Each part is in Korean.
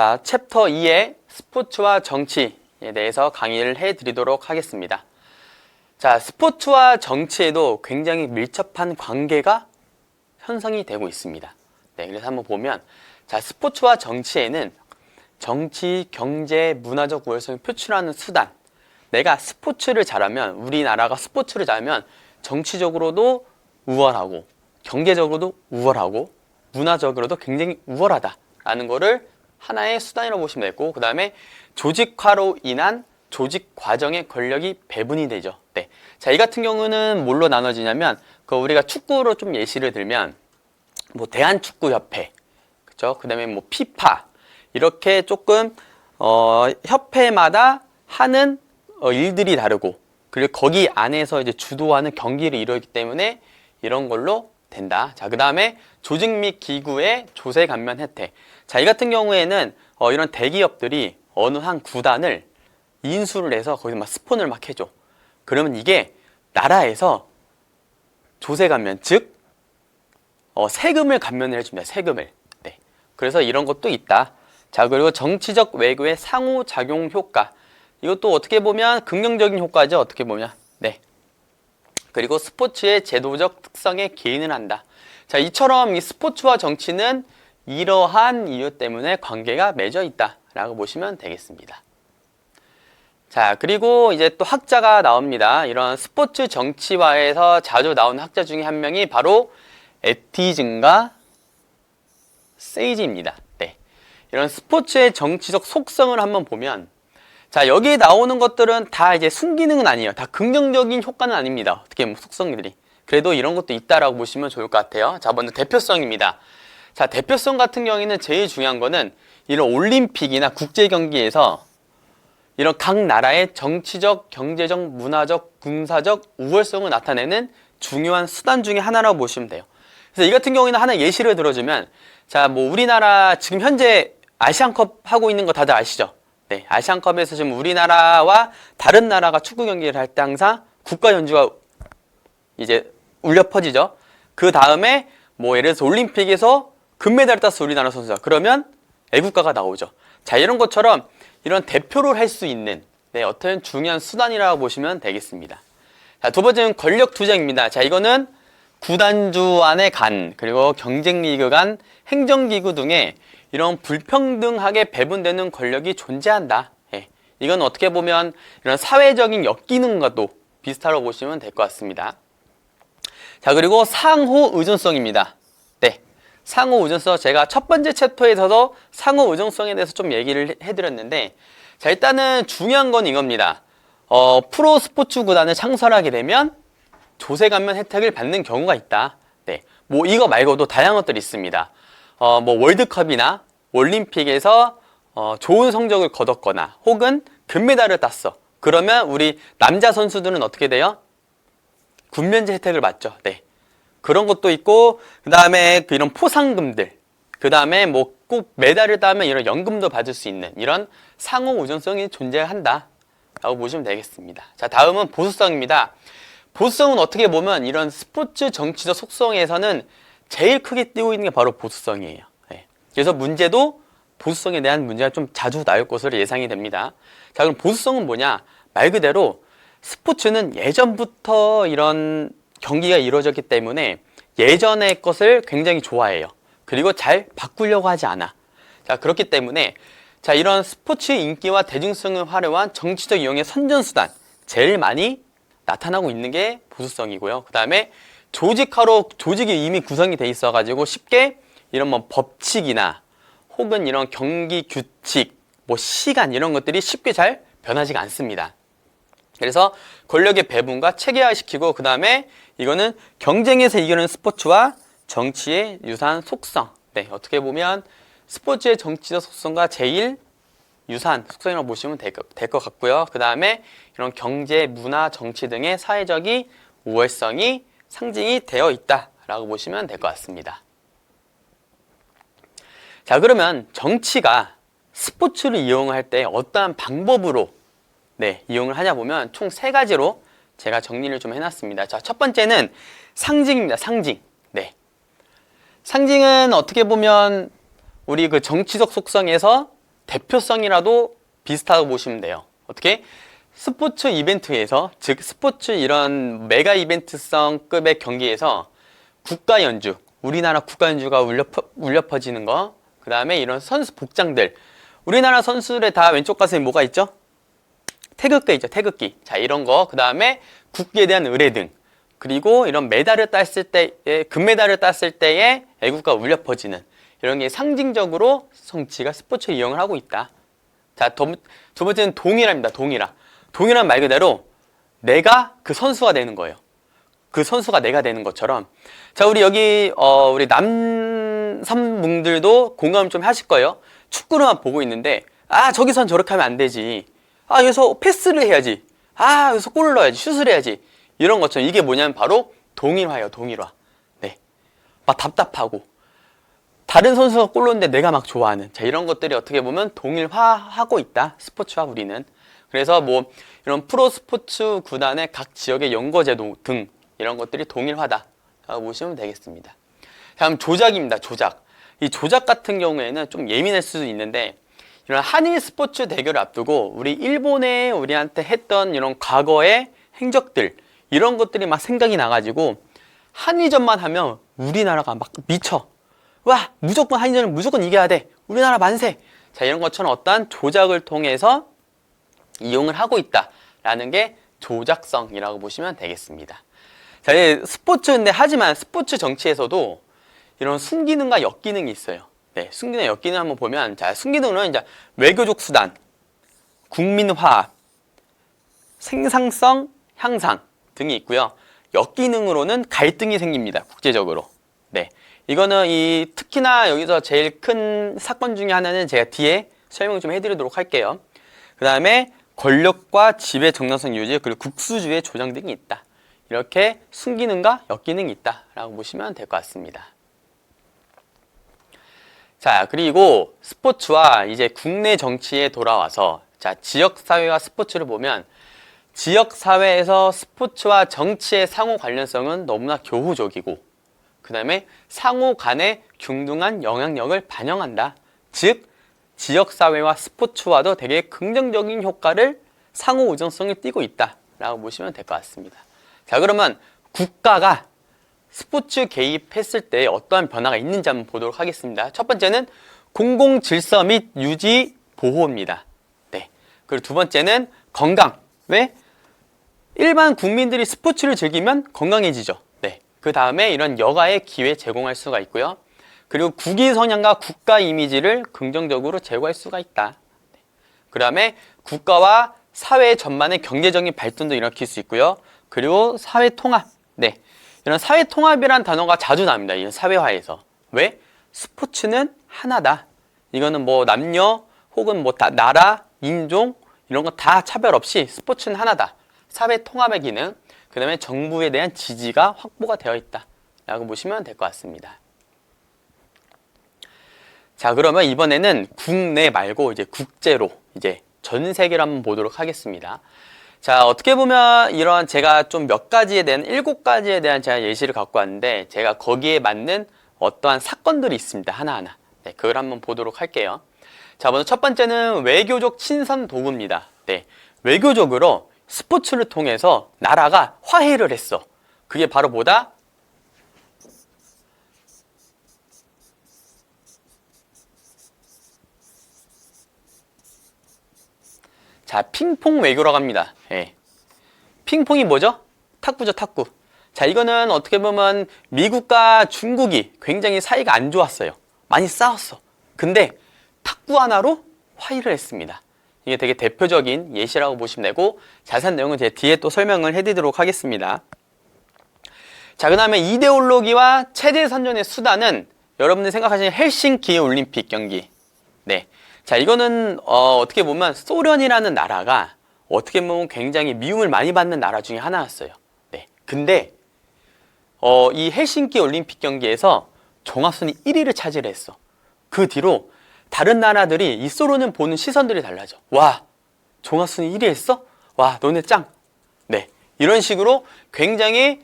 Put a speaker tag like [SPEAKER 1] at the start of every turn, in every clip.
[SPEAKER 1] 자, 챕터 2의 스포츠와 정치에 대해서 강의를 해드리도록 하겠습니다. 자, 스포츠와 정치에도 굉장히 밀접한 관계가 형성이 되고 있습니다. 네, 그래서 한번 보면, 자, 스포츠와 정치에는 정치, 경제, 문화적 우월성을 표출하는 수단. 내가 스포츠를 잘하면, 우리나라가 스포츠를 잘하면 정치적으로도 우월하고, 경제적으로도 우월하고, 문화적으로도 굉장히 우월하다라는 거를 하나의 수단이라고 보시면 되고, 그 다음에 조직화로 인한 조직 과정의 권력이 배분이 되죠. 네. 자, 이 같은 경우는 뭘로 나눠지냐면, 우리가 축구로 좀 예시를 들면, 뭐, 대한축구협회, 그쵸? 그 다음에 뭐, 피파, 이렇게 조금, 협회마다 하는 일들이 다르고, 그리고 거기 안에서 이제 주도하는 경기를 이루기 때문에 이런 걸로 된다. 자, 그 다음에 조직 및 기구의 조세 감면 혜택. 자, 이 같은 경우에는 이런 대기업들이 어느 한 구단을 인수를 해서 거기서 막 스폰을 막 해줘. 그러면 이게 나라에서 조세 감면, 즉 세금을 감면을 해줍니다. 세금을. 네. 그래서 이런 것도 있다. 자, 그리고 정치적 외교의 상호작용 효과. 이것도 어떻게 보면 긍정적인 효과죠. 어떻게 보면. 네. 그리고 스포츠의 제도적 특성에 개인을 한다. 자, 이처럼 이 스포츠와 정치는 이러한 이유 때문에 관계가 맺어 있다라고 보시면 되겠습니다. 자, 그리고 이제 또 학자가 나옵니다. 이런 스포츠 정치화에서 자주 나오는 학자 중에 한 명이 바로 에티즌과 세이지입니다. 네. 이런 스포츠의 정치적 속성을 한번 보면, 자, 여기에 나오는 것들은 다 이제 순기능은 아니에요. 다 긍정적인 효과는 아닙니다. 어떻게 보면 속성들이. 그래도 이런 것도 있다라고 보시면 좋을 것 같아요. 자, 먼저 대표성입니다. 자, 대표성 같은 경우에는 제일 중요한 거는 이런 올림픽이나 국제 경기에서 이런 각 나라의 정치적, 경제적, 문화적, 군사적 우월성을 나타내는 중요한 수단 중에 하나라고 보시면 돼요. 그래서 이 같은 경우에는 하나 예시를 들어주면, 자, 뭐 우리나라 지금 현재 아시안컵 하고 있는 거 다들 아시죠? 네, 아시안컵에서 지금 우리나라와 다른 나라가 축구 경기를 할 때 항상 국가 연주가 이제 울려 퍼지죠. 그 다음에 뭐 예를 들어서 올림픽에서 금메달을 땄어, 우리나라 선수가. 그러면 애국가가 나오죠. 자, 이런 것처럼 이런 대표를 할 수 있는 어떤 중요한 수단이라고 보시면 되겠습니다. 자, 두 번째는 권력 투쟁입니다. 자, 이거는 구단주 안의 간, 그리고 경쟁 리그 간, 행정기구 등의 이런 불평등하게 배분되는 권력이 존재한다. 예. 이건 어떻게 보면 이런 사회적인 역기능과도 비슷하다고 보시면 될 것 같습니다. 자, 그리고 상호 의존성입니다. 네. 상호 의존성, 제가 첫 번째 챕터에서도 상호 의존성에 대해서 좀 얘기를 해드렸는데, 자, 일단은 중요한 건 이겁니다. 프로 스포츠 구단을 창설하게 되면 조세 감면 혜택을 받는 경우가 있다. 네. 뭐 이거 말고도 다양한 것들이 있습니다. 뭐 월드컵이나 올림픽에서 좋은 성적을 거뒀거나 혹은 금메달을 땄어. 그러면 우리 남자 선수들은 어떻게 돼요? 군면제 혜택을 받죠. 네. 그런 것도 있고, 그 다음에 이런 포상금들, 그 다음에 뭐 꼭 메달을 따면 이런 연금도 받을 수 있는 이런 상호 의존성이 존재한다 라고 보시면 되겠습니다. 자, 다음은 보수성입니다. 보수성은 어떻게 보면 이런 스포츠 정치적 속성에서는 제일 크게 띄고 있는 게 바로 보수성이에요. 네. 그래서 문제도 보수성에 대한 문제가 좀 자주 나올 것으로 예상이 됩니다. 자, 그럼 보수성은 뭐냐? 말 그대로 스포츠는 예전부터 이런 경기가 이루어졌기 때문에 예전의 것을 굉장히 좋아해요. 그리고 잘 바꾸려고 하지 않아. 자, 그렇기 때문에 자, 이런 스포츠의 인기와 대중성을 활용한 정치적 이용의 선전수단, 제일 많이 나타나고 있는 게 보수성이고요. 그 다음에 조직화로 조직이 이미 구성이 돼 있어가지고 쉽게 이런 뭐 법칙이나 혹은 이런 경기 규칙, 뭐 시간 이런 것들이 쉽게 잘 변하지가 않습니다. 그래서 권력의 배분과 체계화시키고, 그 다음에 이거는 경쟁에서 이기는 스포츠와 정치의 유사한 속성. 네, 어떻게 보면 스포츠의 정치적 속성과 제일 유사한 속성이라고 보시면 될 것 같고요. 그 다음에 이런 경제, 문화, 정치 등의 사회적인 우월성이 상징이 되어 있다라고 보시면 될 것 같습니다. 자, 그러면 정치가 스포츠를 이용할 때 어떠한 방법으로 이용을 하냐 보면 총 3가지로 제가 정리를 좀 해놨습니다. 자, 첫 번째는 상징입니다. 상징. 네. 상징은 어떻게 보면 우리 그 정치적 속성에서 대표성이라도 비슷하다고 보시면 돼요. 어떻게? 스포츠 이벤트에서, 즉 스포츠 이런 메가 이벤트성급의 경기에서 국가 연주, 우리나라 국가 연주가 울려 퍼지는 거, 그 다음에 이런 선수 복장들, 우리나라 선수들의 다 왼쪽 가슴에 뭐가 있죠? 태극기 있죠, 태극기. 자, 이런 거, 그 다음에 국기에 대한 의례 등, 그리고 이런 메달을 땄을 때에, 금메달을 땄을 때에 애국가 울려 퍼지는 이런 게 상징적으로 정치가 스포츠 이용을 하고 있다. 자, 두 번째는 동일합니다. 동일한 말 그대로 내가 그 선수가 되는 거예요. 그 선수가 내가 되는 것처럼. 자, 우리 여기 우리 남성분들도 공감을 좀 하실 거예요. 축구로만 보고 있는데 저기선 저렇게 하면 안 되지. 여기서 패스를 해야지. 여기서 골을 넣어야지. 슛을 해야지. 이런 것처럼 이게 뭐냐면 바로 동일화예요. 동일화. 네. 막 답답하고 다른 선수가 골 넣는데 내가 막 좋아하는, 자, 이런 것들이 어떻게 보면 동일화하고 있다. 스포츠와 우리는. 그래서 뭐 이런 프로 스포츠 구단의 각 지역의 연거제도 등 이런 것들이 동일하다라고 보시면 되겠습니다. 다음 조작입니다. 조작. 이 조작 같은 경우에는 좀 예민할 수도 있는데, 이런 한일 스포츠 대결을 앞두고 우리 일본에 우리한테 했던 이런 과거의 행적들, 이런 것들이 막 생각이 나가지고 한일전만 하면 우리나라가 막 미쳐. 와, 무조건 한일전은 무조건 이겨야 돼. 우리나라 만세. 자, 이런 것처럼 어떠한 조작을 통해서 이용을 하고 있다라는 게 조작성이라고 보시면 되겠습니다. 자, 스포츠인데, 하지만 스포츠 정치에서도 이런 순기능과 역기능이 있어요. 네, 순기능, 역기능 한번 보면, 자, 순기능은 이제 외교적 수단, 국민화합, 생산성 향상 등이 있고요. 역기능으로는 갈등이 생깁니다. 국제적으로. 네, 이거는 특히나 여기서 제일 큰 사건 중에 하나는 제가 뒤에 설명 좀 해드리도록 할게요. 그 다음에 권력과 지배 정당성 유지, 그리고 국수주의 조장 등이 있다. 이렇게 순기능과 역기능이 있다라고 보시면 될 것 같습니다. 자, 그리고 스포츠와 이제 국내 정치에 돌아와서, 자, 지역사회와 스포츠를 보면 지역사회에서 스포츠와 정치의 상호 관련성은 너무나 교후적이고, 그 다음에 상호 간의 균등한 영향력을 반영한다. 즉, 지역사회와 스포츠와도 되게 긍정적인 효과를, 상호 우정성을 띠고 있다라고 보시면 될 것 같습니다. 자, 그러면 국가가 스포츠 개입했을 때 어떠한 변화가 있는지 한번 보도록 하겠습니다. 첫 번째는 공공 질서 및 유지 보호입니다. 네. 그리고 두 번째는 건강. 왜? 일반 국민들이 스포츠를 즐기면 건강해지죠. 네. 그 다음에 이런 여가의 기회 제공할 수가 있고요. 그리고 국위 성향과 국가 이미지를 긍정적으로 제고할 수가 있다. 네. 그 다음에 국가와 사회 전반의 경제적인 발전도 일으킬 수 있고요. 그리고 사회 통합. 네. 이런 사회 통합이란 단어가 자주 나옵니다. 이 사회화에서. 왜? 스포츠는 하나다. 이거는 뭐 남녀 혹은 뭐 나라, 인종 이런 거 다 차별 없이 스포츠는 하나다. 사회 통합의 기능. 그다음에 정부에 대한 지지가 확보가 되어 있다라고 보시면 될 것 같습니다. 자, 그러면 이번에는 국내 말고 이제 국제로, 이제 전 세계로 한번 보도록 하겠습니다. 자, 어떻게 보면 이런 제가 좀 몇 가지에 대한 7가지에 대한 제가 예시를 갖고 왔는데, 제가 거기에 맞는 어떠한 사건들이 있습니다. 하나하나. 네, 그걸 한번 보도록 할게요. 자, 먼저 첫 번째는 외교적 친선 도구입니다. 네, 외교적으로 스포츠를 통해서 나라가 화해를 했어. 그게 바로 뭐다? 자, 핑퐁 외교라고 합니다. 예. 핑퐁이 뭐죠? 탁구죠, 탁구. 자, 이거는 어떻게 보면 미국과 중국이 굉장히 사이가 안 좋았어요. 많이 싸웠어. 근데 탁구 하나로 화해를 했습니다. 이게 되게 대표적인 예시라고 보시면 되고, 자세한 내용은 제 뒤에 또 설명을 해드리도록 하겠습니다. 자, 그 다음에 이데올로기와 체제 선전의 수단은 여러분들이 생각하시는 헬싱키 올림픽 경기. 네. 자, 이거는 어떻게 보면 소련이라는 나라가 어떻게 보면 굉장히 미움을 많이 받는 나라 중에 하나였어요. 네. 근데 이 헬싱키 올림픽 경기에서 종합순위 1위를 차지했어. 그 뒤로 다른 나라들이 이 소련을 보는 시선들이 달라져. 와, 종합순위 1위 했어? 와, 너네 짱. 네. 이런 식으로 굉장히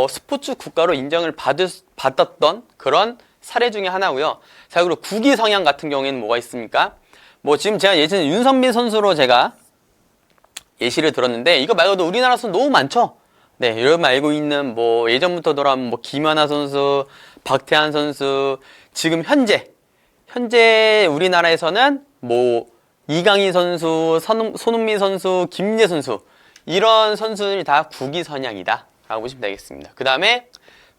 [SPEAKER 1] 스포츠 국가로 인정을 받았던 그런 사례 중에 하나고요. 자, 그리고 국위 성향 같은 경우에는 뭐가 있습니까? 뭐 지금 제가 예전에 윤선민 선수로 제가 예시를 들었는데 이거 말고도 우리나라 선수 너무 많죠. 네, 여러분 알고 있는 뭐 예전부터 돌아오면 뭐 김연아 선수, 박태환 선수, 지금 현재 우리나라에서는 뭐 이강인 선수, 손흥민 선수, 김민재 선수 이런 선수들이 다 국위선양이다 라고 보시면 되겠습니다. 그 다음에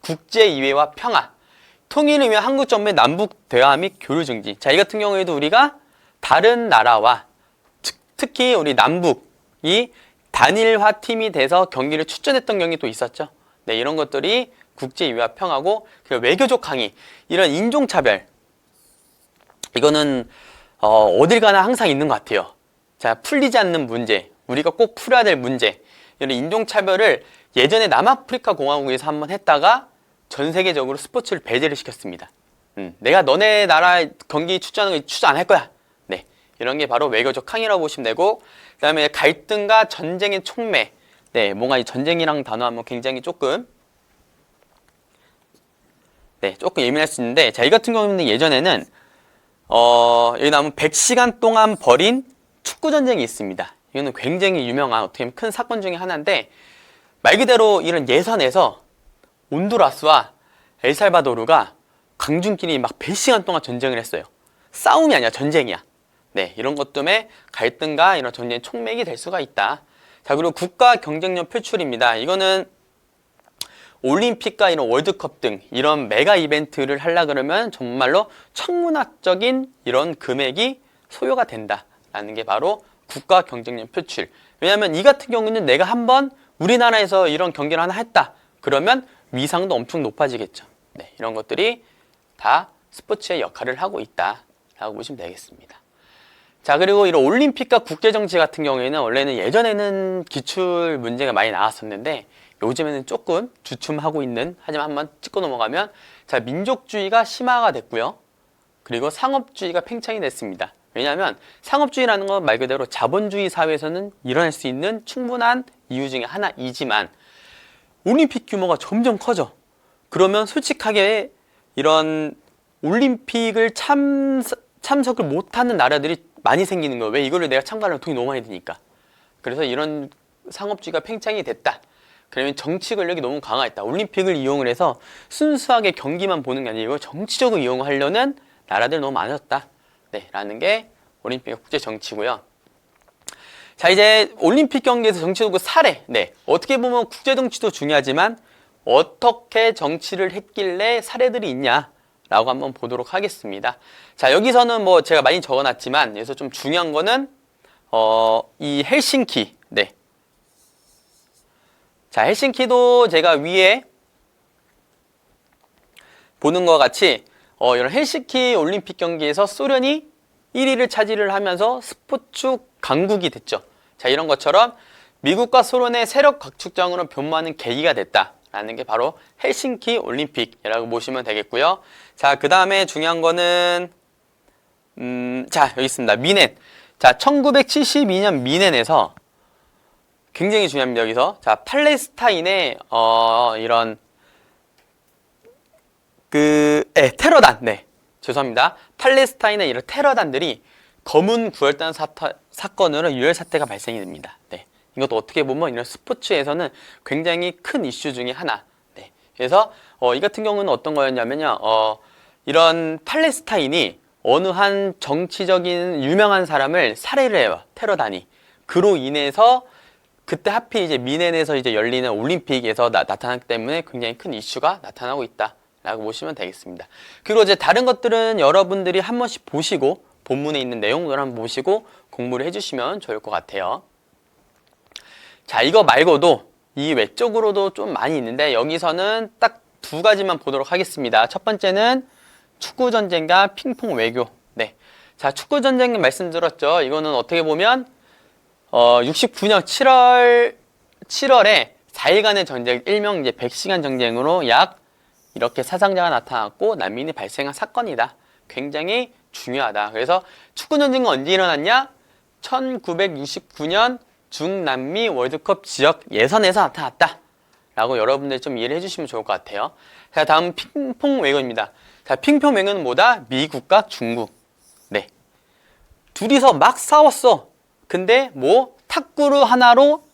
[SPEAKER 1] 국제이해와 평화, 통일을 위한 한국 정부의 남북 대화 및 교류 증진. 자, 이 같은 경우에도 우리가 다른 나라와 특히 우리 남북이 단일화 팀이 돼서 경기를 출전했던 경기 또 있었죠. 네, 이런 것들이 국제이해와 평화고, 외교적 항의, 이런 인종차별, 이거는 어딜 가나 항상 있는 것 같아요. 자, 풀리지 않는 문제, 우리가 꼭 풀어야 될 문제, 이런 인종차별을 예전에 남아프리카 공화국에서 한번 했다가 전 세계적으로 스포츠를 배제를 시켰습니다. 내가 너네 나라 경기 출전하는 거 출전 안 할 거야. 네, 이런 게 바로 외교적 항의라고 보시면 되고, 그 다음에 갈등과 전쟁의 촉매. 네, 뭔가 이 전쟁이랑 단어하면 굉장히 조금 예민할 수 있는데, 자, 이 같은 경우는 예전에는 여기 나오면 100시간 동안 벌인 축구 전쟁이 있습니다. 이거는 굉장히 유명한 어떻게 보면 큰 사건 중에 하나인데, 말 그대로 이런 예선에서 온두라스와 엘살바도르가 강중끼리 막 100시간 동안 전쟁을 했어요. 싸움이 아니야, 전쟁이야. 네, 이런 것 때문에 갈등과 이런 전쟁의 촉맥이 될 수가 있다. 자, 그리고 국가 경쟁력 표출입니다. 이거는 올림픽과 이런 월드컵 등 이런 메가 이벤트를 하려 그러면 정말로 천문학적인 이런 금액이 소요가 된다라는 게 바로 국가 경쟁력 표출. 왜냐하면 이 같은 경우는 내가 한번 우리나라에서 이런 경기를 하나 했다. 그러면 위상도 엄청 높아지겠죠. 네, 이런 것들이 다 스포츠의 역할을 하고 있다라고 보시면 되겠습니다. 자, 그리고 이런 올림픽과 국제정치 같은 경우에는 원래는 예전에는 기출 문제가 많이 나왔었는데 요즘에는 조금 주춤하고 있는, 하지만 한번 짚고 넘어가면, 자, 민족주의가 심화가 됐고요. 그리고 상업주의가 팽창이 됐습니다. 왜냐하면 상업주의라는 건 말 그대로 자본주의 사회에서는 일어날 수 있는 충분한 이유 중에 하나이지만 올림픽 규모가 점점 커져. 그러면 솔직하게 이런 올림픽을 참석을 못하는 나라들이 많이 생기는 거예요. 왜? 이거를 내가 참가하려면 돈이 너무 많이 드니까. 그래서 이런 상업주의가 팽창이 됐다. 그러면 정치 권력이 너무 강화했다. 올림픽을 이용을 해서 순수하게 경기만 보는 게 아니고 정치적으로 이용하려는 나라들이 너무 많아졌다. 네, 라는 게 올림픽의 국제 정치고요. 자, 이제 올림픽 경기에서 정치적으로 사례. 네, 어떻게 보면 국제 정치도 중요하지만 어떻게 정치를 했길래 사례들이 있냐라고 한번 보도록 하겠습니다. 자, 여기서는 뭐 제가 많이 적어놨지만 여기서 좀 중요한 거는 이 헬싱키. 네. 자, 헬싱키도 제가 위에 보는 것 같이 이런 헬싱키 올림픽 경기에서 소련이 1위를 차지를 하면서 스포츠 강국이 됐죠. 자, 이런 것처럼 미국과 소련의 세력 각축장으로 변모하는 계기가 됐다라는 게 바로 헬싱키 올림픽이라고 보시면 되겠고요. 자, 그 다음에 중요한 거는 자, 여기 있습니다. 미넨. 자, 1972년 미넨에서 굉장히 중요합니다. 여기서 자, 팔레스타인의 이런 테러단, 네, 죄송합니다. 팔레스타인의 이런 테러단들이 검은 구혈단 사건으로 유혈 사태가 발생이 됩니다. 네, 이것도 어떻게 보면 이런 스포츠에서는 굉장히 큰 이슈 중에 하나. 네, 그래서 이 같은 경우는 어떤 거였냐면요, 이런 팔레스타인이 어느 한 정치적인 유명한 사람을 살해를 해요. 테러단이. 그로 인해서 그때 하필 이제 미넨에서 이제 열리는 올림픽에서 나타났기 때문에 굉장히 큰 이슈가 나타나고 있다라고 보시면 되겠습니다. 그리고 이제 다른 것들은 여러분들이 한 번씩 보시고 본문에 있는 내용들 한번 보시고 공부를 해주시면 좋을 것 같아요. 자, 이거 말고도 이 외적으로도 좀 많이 있는데 여기서는 딱 두 가지만 보도록 하겠습니다. 첫 번째는 축구 전쟁과 핑퐁 외교. 네, 자, 축구 전쟁 말씀드렸죠. 이거는 어떻게 보면 69년 7월에 4일간의 전쟁, 일명 이제 100시간 전쟁으로 약 이렇게 사상자가 나타났고 난민이 발생한 사건이다. 굉장히 중요하다. 그래서 축구 전쟁은 언제 일어났냐? 1969년 중남미 월드컵 지역 예선에서 나타났다. 라고 여러분들 좀 이해를 해주시면 좋을 것 같아요. 자, 다음 핑퐁 외교입니다. 자, 핑퐁 외교는 뭐다? 미국과 중국. 네. 둘이서 막 싸웠어. 근데 뭐 탁구르 하나로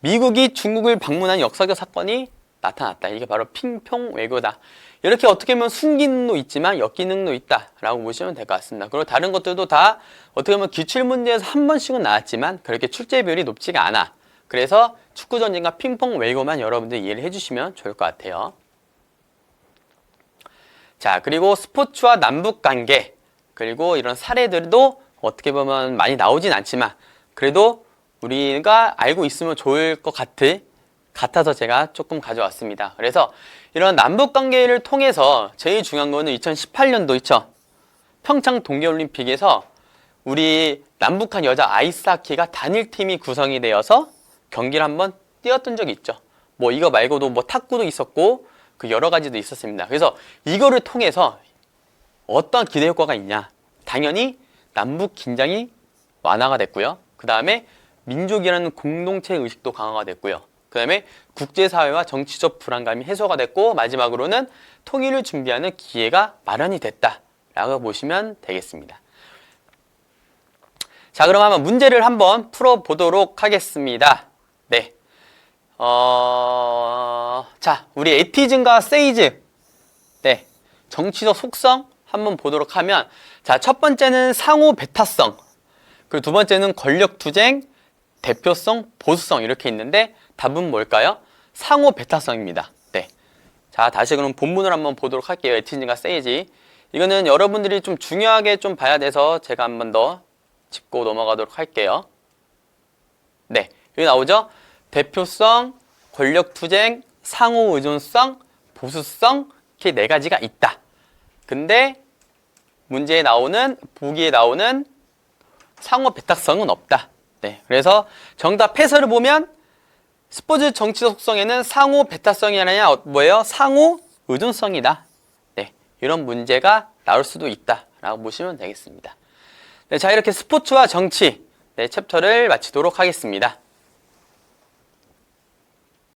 [SPEAKER 1] 미국이 중국을 방문한 역사적 사건이 나타났다. 이게 바로 핑퐁 외교다. 이렇게 어떻게 보면 순기능도 있지만 역기능도 있다라고 보시면 될 것 같습니다. 그리고 다른 것들도 다 어떻게 보면 기출문제에서 한 번씩은 나왔지만 그렇게 출제 비율이 높지가 않아. 그래서 축구 전쟁과 핑퐁 외교만 여러분들 이해를 해주시면 좋을 것 같아요. 자, 그리고 스포츠와 남북 관계, 그리고 이런 사례들도 어떻게 보면 많이 나오진 않지만 그래도 우리가 알고 있으면 좋을 것 같아서 제가 조금 가져왔습니다. 그래서 이런 남북 관계를 통해서 제일 중요한 거는 2018년도 있죠. 평창 동계올림픽에서 우리 남북한 여자 아이스하키가 단일팀이 구성이 되어서 경기를 한번 뛰었던 적이 있죠. 뭐 이거 말고도 뭐 탁구도 있었고 그 여러 가지도 있었습니다. 그래서 이거를 통해서 어떤 기대 효과가 있냐? 당연히 남북 긴장이 완화가 됐고요. 그 다음에 민족이라는 공동체 의식도 강화가 됐고요. 그 다음에 국제사회와 정치적 불안감이 해소가 됐고 마지막으로는 통일을 준비하는 기회가 마련이 됐다라고 보시면 되겠습니다. 자, 그럼 한번 문제를 한번 풀어보도록 하겠습니다. 네. 자, 우리 에티즌과 세이즈. 네. 정치적 속성 한번 보도록 하면, 자, 첫 번째는 상호 배타성. 그리고 두 번째는 권력투쟁, 대표성, 보수성 이렇게 있는데 답은 뭘까요? 상호 배타성입니다. 네. 자, 다시 그럼 본문을 한번 보도록 할게요. 에티즌과 세이지. 이거는 여러분들이 좀 중요하게 좀 봐야 돼서 제가 한번 더 짚고 넘어가도록 할게요. 네. 여기 나오죠? 대표성, 권력투쟁, 상호의존성, 보수성 이렇게 네 가지가 있다. 근데 문제에 나오는 보기에 나오는 상호 배타성은 없다. 네, 그래서 정답 해설을 보면 스포츠 정치 속성에는 상호 배타성이 아니라 뭐예요? 상호 의존성이다. 네, 이런 문제가 나올 수도 있다라고 보시면 되겠습니다. 네, 자 이렇게 스포츠와 정치 네, 챕터를 마치도록 하겠습니다.